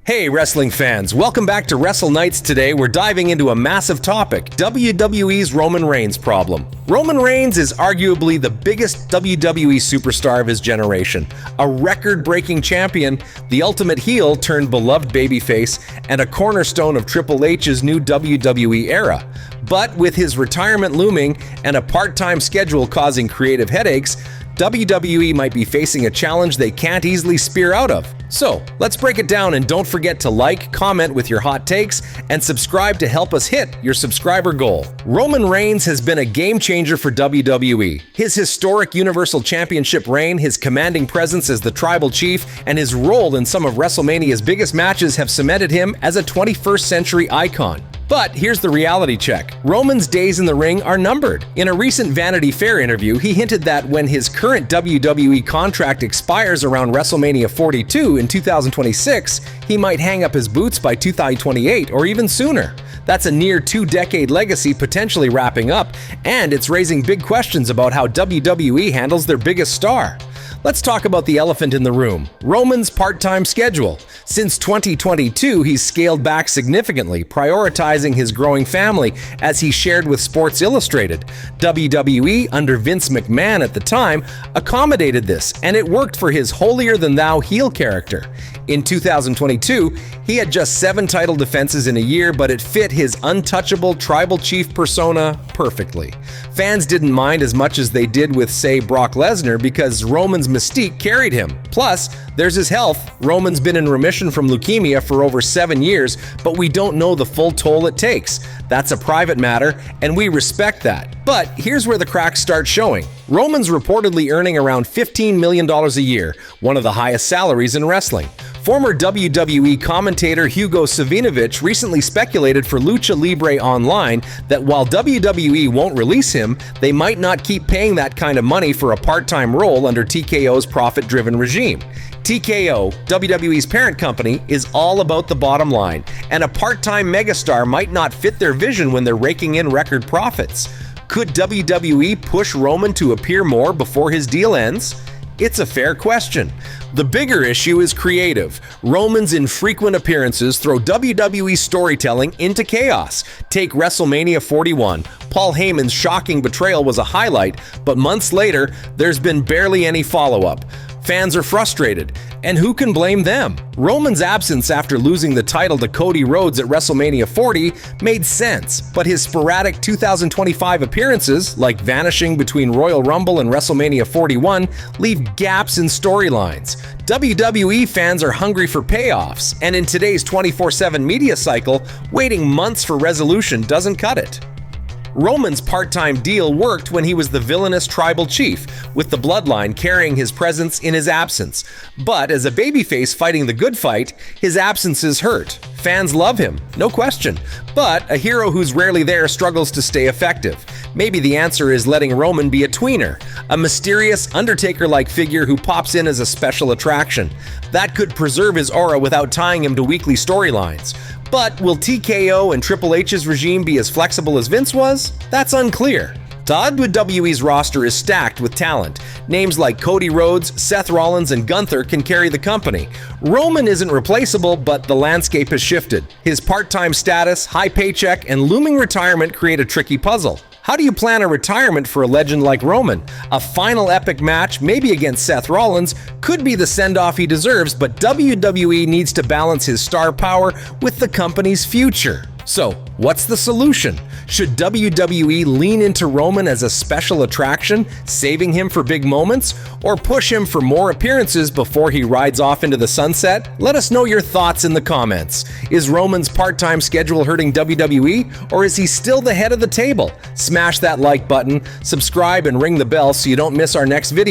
Hey wrestling fans, welcome back to Wrestle Nights. Today we're diving into a massive topic, WWE's Roman Reigns problem. Roman Reigns is arguably the biggest WWE superstar of his generation, a record-breaking champion, the ultimate heel turned beloved babyface, and a cornerstone of Triple H's new WWE era. But with his retirement looming and a part-time schedule causing creative headaches, WWE might be facing a challenge they can't easily spear out of. So, let's break it down, and don't forget to like, comment with your hot takes, and subscribe to help us hit your subscriber goal. Roman Reigns has been a game changer for WWE. His historic Universal Championship reign, his commanding presence as the Tribal Chief, and his role in some of WrestleMania's biggest matches have cemented him as a 21st century icon. But here's the reality check. Roman's days in the ring are numbered. In a recent Vanity Fair interview, he hinted that when his current WWE contract expires around WrestleMania 42 in 2026, he might hang up his boots by 2028 or even sooner. That's a near two-decade legacy potentially wrapping up, and it's raising big questions about how WWE handles their biggest star. Let's talk about the elephant in the room, Roman's part-time schedule. Since 2022, he's scaled back significantly, prioritizing his growing family, as he shared with Sports Illustrated. WWE, under Vince McMahon at the time, accommodated this, and it worked for his holier-than-thou heel character. In 2022, he had just 7 title defenses in a year, but it fit his untouchable Tribal Chief persona perfectly. Fans didn't mind as much as they did with, say, Brock Lesnar, because Roman's mystique carried him. Plus, there's his health. Roman's been in remission from leukemia for over 7 years, but we don't know the full toll it takes. That's a private matter, and we respect that. But here's where the cracks start showing. Roman's reportedly earning around $15 million a year, one of the highest salaries in wrestling. Former WWE commentator Hugo Savinovich recently speculated for Lucha Libre Online that while WWE won't release him, they might not keep paying that kind of money for a part-time role under TKO's profit-driven regime. TKO, WWE's parent company, is all about the bottom line, and a part-time megastar might not fit their vision when they're raking in record profits. Could WWE push Roman to appear more before his deal ends? It's a fair question. The bigger issue is creative. Roman's infrequent appearances throw WWE storytelling into chaos. Take WrestleMania 41. Paul Heyman's shocking betrayal was a highlight, but months later, there's been barely any follow-up. Fans are frustrated, and who can blame them? Roman's absence after losing the title to Cody Rhodes at WrestleMania 40 made sense, but his sporadic 2025 appearances, like vanishing between Royal Rumble and WrestleMania 41, leave gaps in storylines. WWE fans are hungry for payoffs, and in today's 24/7 media cycle, waiting months for resolution doesn't cut it. Roman's part-time deal worked when he was the villainous Tribal Chief, with the Bloodline carrying his presence in his absence. But as a babyface fighting the good fight, his absences hurt. Fans love him, no question. But a hero who's rarely there struggles to stay effective. Maybe the answer is letting Roman be a tweener, a mysterious Undertaker-like figure who pops in as a special attraction. That could preserve his aura without tying him to weekly storylines. But will TKO and Triple H's regime be as flexible as Vince was? That's unclear. WWE's roster is stacked with talent. Names like Cody Rhodes, Seth Rollins, and Gunther can carry the company. Roman isn't replaceable, but the landscape has shifted. His part-time status, high paycheck, and looming retirement create a tricky puzzle. How do you plan a retirement for a legend like Roman? A final epic match, maybe against Seth Rollins, could be the send-off he deserves, but WWE needs to balance his star power with the company's future. So, what's the solution? Should WWE lean into Roman as a special attraction, saving him for big moments, or push him for more appearances before he rides off into the sunset? Let us know your thoughts in the comments. Is Roman's part-time schedule hurting WWE, or is he still the head of the table? Smash that like button, subscribe, and ring the bell so you don't miss our next video.